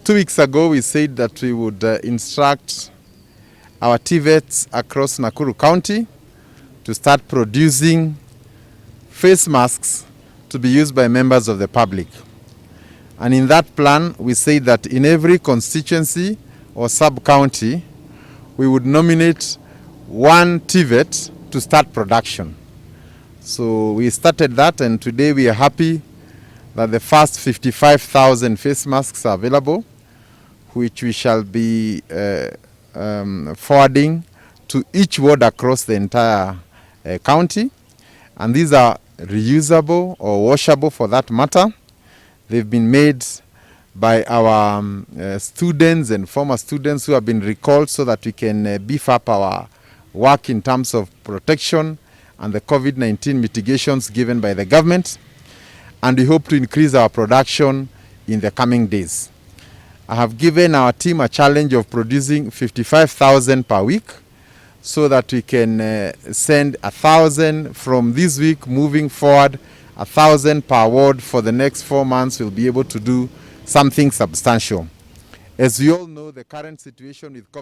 2 weeks ago, we said that we would instruct our TVETs across Nakuru County to start producing face masks to be used by members of the public. And in that plan, we say that in every constituency or sub-county, we would nominate one TVET to start production. So we started that, and today we are happy that the first 55,000 face masks are available, which we shall be forwarding to each ward across the entire county. And these are reusable or washable for that matter. They've been made by our students and former students who have been recalled so that we can beef up our work in terms of protection and the COVID-19 mitigations given by the government. And we hope to increase our production in the coming days. I have given our team a challenge of producing 55,000 per week so that we can send 1,000 from this week moving forward, 1,000 per ward for the next 4 months. We'll be able to do something substantial. As we all know, the current situation with COVID